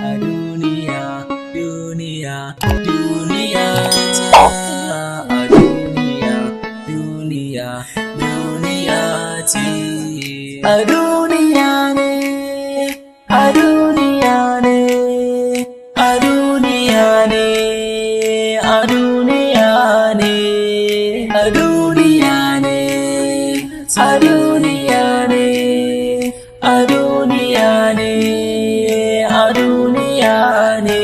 a duniya, duniya, duniya ta a duniya, duniya, duniya ce. A duniya ne, a duniya ne, a duniya ne, a duniya ne, a duniya ne, a duniya ne, a duniya ne, a duniya ne.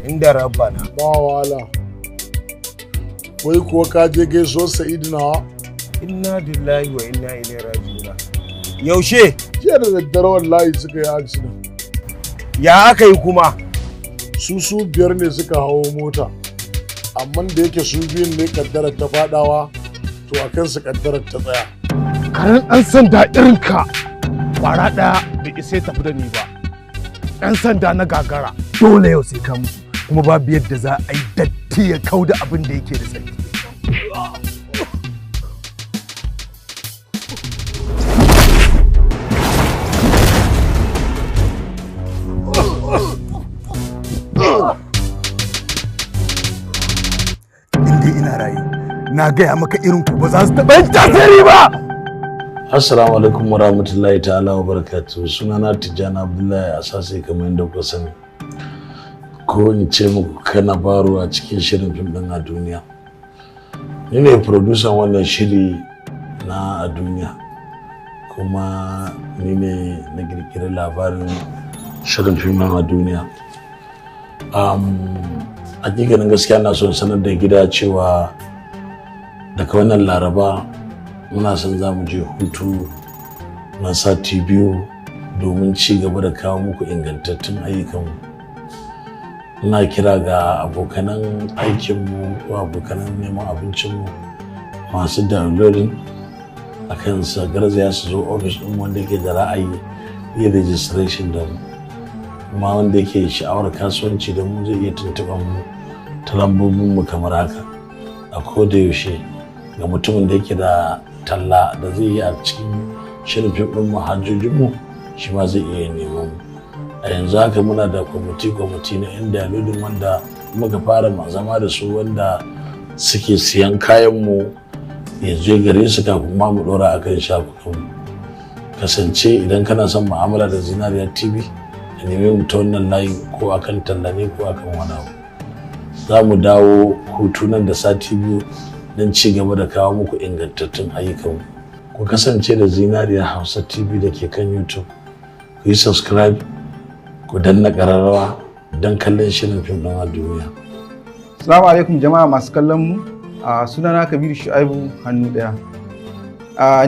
Inda rabbana ba wala wai kuwa ka je gaisuwar Sa'idu nawa? inna lillahi wa inna ilaihi raji'un. Yaushe Jiya da daddare wallahi suka yi accident. ya aka yi kuma? Su biyar ne suka hawo mota, amma da yake su biyun ne kaddarar ta fadawa, to a kansu kaddarar ta tsaya. Karen ɗan sanda irinka ƙwara ɗaya da isa tafi da ni ba. Ɗan sanda na gagara dole yau sai ka mutu, kuma babu yadda za a yi datti ya kau da abin da yake da tsarki. Inda ina rayu na gaya maka irin ku ba za su taɓa yin tasiri ba. Assalamu alaikum warahmatullahi ta'ala wa barakatuh. Sunana Tijjani Abdullahi Asase kamar yadda kuka sani. Ko in ce muku kana baro a cikin shirin fim ɗin a duniya. Ni ne producer wannan shiri na a duniya. Kuma ni ne na kirkiri labarin shirin fim ɗin a duniya. Hakikanin gaskiya na son sanar da gida cewa daga wannan Laraba muna son za mu je hutu na sati 2 domin ci gaba da kawo muku ingantattun ayyukanmu. Ina kira ga abokanan aikinmu ko abokanan neman abincinmu masu downloading akan su garzaya su zo ofis ɗin wanda ke da ra'ayi iya registration da mu, kuma wanda yake sha'awar kasuwanci da mu zai iya tuntuɓar mu ta lambobinmu kamar haka. A koda yaushe ga mutumin da yake da talla da zai yi a cikin shirin fim ɗin manhajojinmu shi ma zai iya neman mu. A yanzu haka muna da kwamiti na yan dalilin wanda muka fara zama da su wanda suke siyan kayanmu ya je gare su kafin ma mu ɗora akan shafukanmu. Kasance idan kana son mu'amala da Zinariya TV ka nemi mu ta wannan layi ko akan talla ne ko akan wani abu. Za mu dawo hutu nan da sati 2 don ci gaba da kawo muku ingantattun ayyukanmu. Ku kasance da Zinariya Hausa TV da ke kan YouTube. Ku yi subscribe, ku danna ƙararrawa don kallon shirin fim ɗin a duniya. Assalamu alaikum jama'a masu kallon mu. Sunana Kabiru Shu'aibu hannu ɗaya.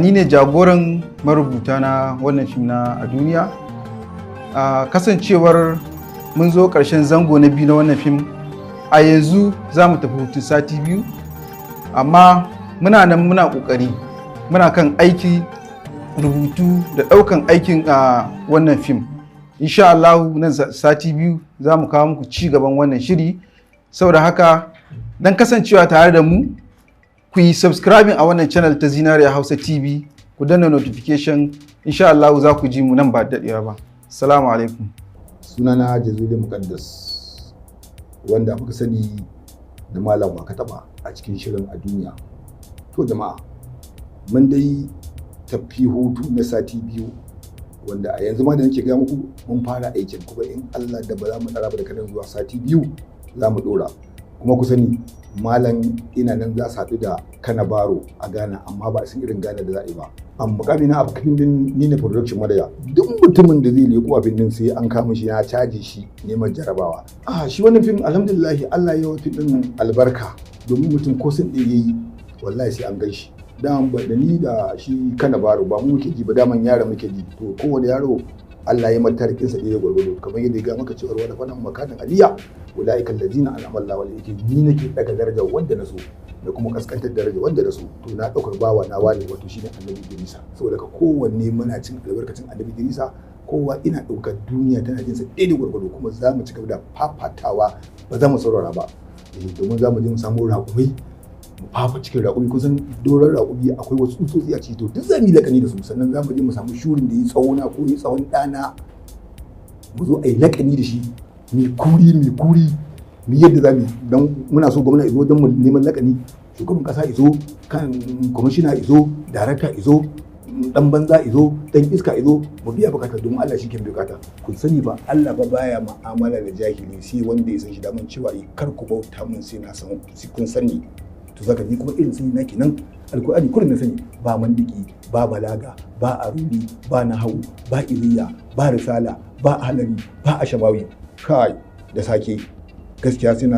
Ni ne jagoran marubuta na wannan fim na a duniya. Kasancewar mun zo ƙarshen zango na 2 na wannan fim, a yanzu za mu tafi hutun sati 2. Amma muna nan muna ƙoƙari, muna kan aiki rubutu da ɗaukan aikin a wannan fim. Insha Allah nan sati 2 za mu kawo muku ci gaban wannan shiri. Saboda haka dan kasancewa tare da mu, ku yi subscribing a wannan channel ta Zinariya Hausa TV, ku danna notification. Insha Allah za ku ji mu nan ba daɗewa ba. Assalamu alaikum. Sunana Jazuli Muqaddas, wanda muka sani da Malam Wakataba a cikin shirin a duniya. To jama'a, mun dai tafi hutu na sati 2, wanda a yanzu ma da nake ga muku mun fara aikin, kuma in Allah da ba za mu tsara ba da kanan zuwa sati 2 za mu dora. Kuma ku sani malam ina nan za su haɗu da Kanabaro a Ghana, amma ba a san irin Ghana da za a yi ba. An mukami na a fim din ni ne production madaya. Duk mutumin da zai leko a fim din sai an kama shi ya caji shi neman jarabawa. Shi wannan fim alhamdulillah Allah ya yi fim din albarka, domin mutum ko sun ɗaya yayi wallahi sai an gan shi. Da ni da shi Kanabaro ba mu muke ji ba, daman yaro muke ji. To kowane yaro Allah ya mata rikinsa ɗaya gwargwado, kamar yadda ya ga maka cewa wani fannin makanin aliyya ulaika allazina an'ama Allahu alaihim, ni nake daga darajar wanda na so da kuma kaskantar darajar wanda na so. To na daukar bawa na wani wato shine Annabi Idrisa, saboda ka kowanne muna cin albarkacin Annabi Idrisa, kowa ina daukar duniya tana jin sa ɗaya gwargwado, kuma za mu ci gaba da fafatawa ba za mu saurara ba, domin za mu je mu samu raƙumai mu fafa cikin raƙumi. Kusan doron raƙumi akwai wasu tsutsotsi a ciki, to duk za mu yi lakani da su, sannan za mu je mu samu shurin da ya tsawona ko ya tsawon ɗana, mu zo a yi lakani da shi mai kuri mu yadda za mu, don muna so gwamna izo don mu neman lakani, shugaban kasa izo, kan kwamishina izo, darakta izo, dan banza izo, dan iska izo, mu biya bukata domin Allah shi ke bukata. Kun sani ba Allah ba baya mu'amala da jahili sai wanda ya san shi, daman cewa kar ku bauta mun sai na san kun sani. To zaka ni kuma irin sani na kenan, alkur'ani kullum na sani, ba mandiki, ba balaga, ba arudi, ba nahawu, ba iliya, ba risala, ba halari, ba ashabawi. Kai da sake gaskiya sai na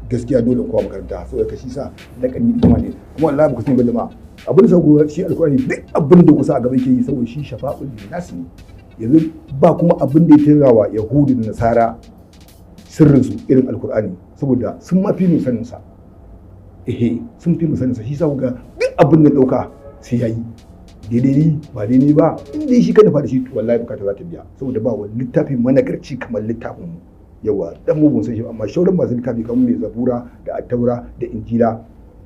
gaskiya dole kowa makaranta, saboda ka shi sa lakani kuma ne, kuma wallahi ba ku sani ba jama'a abin da sako shi alkur'ani duk abin da kusa a gaba yake yi, saboda shi shafa'ul linnas ne. Yanzu ba kuma abin da ya tirawa yahudu da nasara sirrin su irin alkur'ani, saboda sun ma fi mu sanin sa. Sun fi mu sanin sa, shi sa ga duk abin da dauka sai yayi daidai ba daidai ba, inda shi ka nufa da shi wallahi bukata za ta biya, saboda ba wani littafi managarci kamar littafin mu. Yawa dan mu bun san shi, amma shauran masu littafi kamar mai zabura da attaura da injila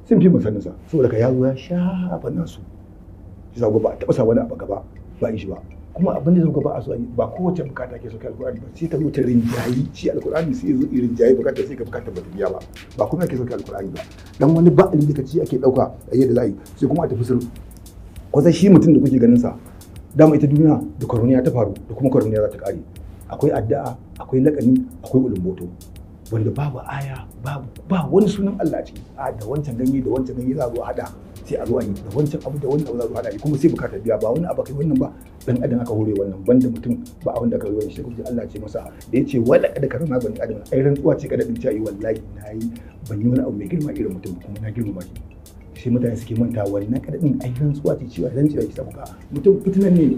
sun fi mu sanin sa, saboda ka yazo ya shafa nasu. Shi sa ba a taba sa wani abu gaba ba yi shi ba, kuma abin da zai gaba a so ba kowace bukata ke so kai alkur'ani ba, sai ta zo ta rinjayi shi alkur'ani, sai ya zo rinjayi bukata, sai ka bukata ba ta biya ba, ba kuma ake so kai alkur'ani ba. Dan wani ba'ali da kaci ake dauka a yadda za a yi, sai kuma a tafi sirri. Kusan shi mutum da kuke ganin sa, dama ita duniya da koroniya ta faru da kuma koroniya za ta kare. Akwai addu'a, akwai lakani, akwai ulumboto, wanda babu aya, ba wani sunan Allah a ciki. Da wancan ganye da wancan ganye za a zo a hada, sai a zo a yi da wancan abu da wannan abu za a zo a hada, kuma sai bukata biya. Ba wani abu kai wannan ba, dan adam aka hore wannan, banda mutum ba abin da ka zo shi. Kuma Allah ce masa da yace wala kada karama bani adam, ai rantsuwa ce kada din ce wallahi nayi ban yi wani abu mai girma irin mutum, kuma na girma shi. Sai mutane suke manta wannan kadadin ai rantsuwa ce cewa dan cewa ki sabuka mutum fitinan ne,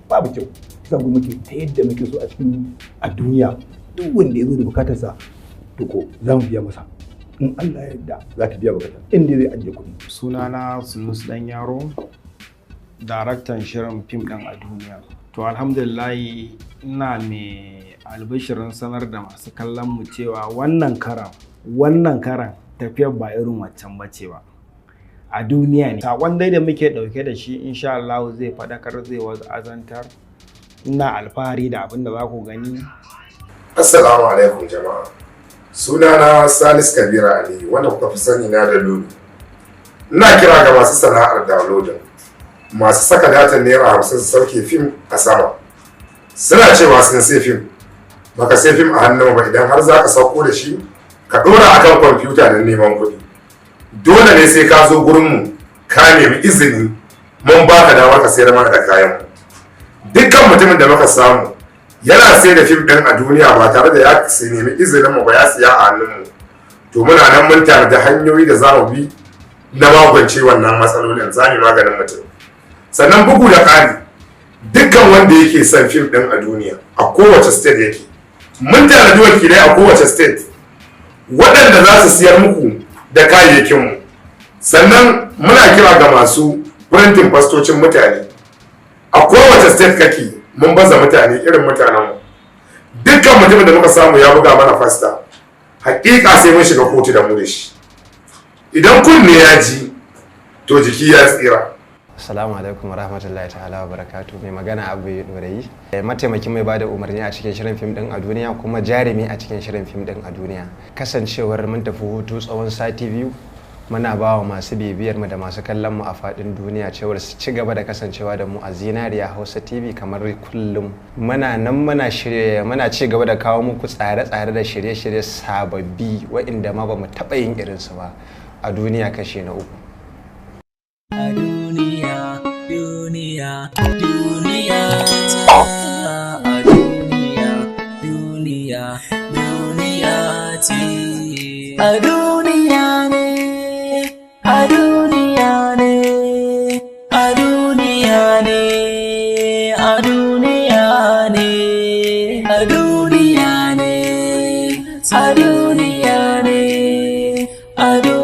babu kyau. Sai mu muke ta yadda muke so a cikin a duniya, duk wanda ya zo da bukatarsa to ko za mu biya masa, in Allah ya yarda za ta biya bukatar inda zai ajiye kuɗi. Sunana Sunus Dan Yaro, daraktan shirin fim ɗin a duniya. To alhamdulillah ina mai albishirin sanar da masu kallon mu cewa wannan karan tafiyar ba irin waccan bace ba. A duniya ne. Sakon dai da muke dauke da shi insha Allah zai fadakar, zai azantar. Ina alfahari da abin da za ku gani. Assalamu alaikum jama'a. Sunana Salis Kabir Ali, wanda kuka fi sani na da Lulu. Ina kira ga masu sana'ar downloading, masu saka datan naira 50 su sauke fim a sama. Suna cewa sun sai fim, baka sai fim a hannun ba, idan har za ka sauko da shi ka dora akan kwamfuta don neman kuɗi. Dole ne sai ka zo gurinmu ka nemi izini, mun baka damar ka sayar mana da kayan. Dukkan mutumin da muka samu yana sai da fim ɗin a duniya ba tare da ya nemi izinin mu ba, ya siya a hannunmu, to muna nan mun tare da hanyoyi da za mu bi na magance wannan matsalolin, za mu maganin mutum. Sannan bugu da ƙari, dukkan wanda yake son fim ɗin a duniya a kowace state yake, mun tanadi wakilai a kowace state waɗanda za su siyar muku da kayayyakinmu. Sannan muna kira ga masu printing fastocin mutane a kowace state kake, mun baza mutane irin mutanenmu. Dukkan mutumin da muka samu ya buga mana fasta, hakika sai mun shiga kotu da mu da shi. Idan kunne ya ji to jiki ya tsira. Assalamu alaikum warahmatullahi ta'ala wa barakatuh. Mai magana Abu Dorayi, mataimakin mai bada umarni a cikin shirin fim din a duniya, kuma jarumi a cikin shirin fim din a duniya. Kasancewar mun tafi hutu tsawon sati biyu, muna ba wa masu bibiyar mu da masu kallon mu a faɗin duniya cewar su ci gaba da kasancewa da mu a Zinariya Hausa TV kamar kullum. Muna nan muna ci gaba da kawo muku tsare-tsare da shirye-shirye sababbi waɗanda ma ba mu taɓa yin irinsu ba a duniya kashi na 3. A duniya, duniya, duniya a duniya, duniya, duniya ce. A duniya ne, a duniya ne, a duniya ne, a duniya ne, a duniya ne, a duniya ne, a duniya ne.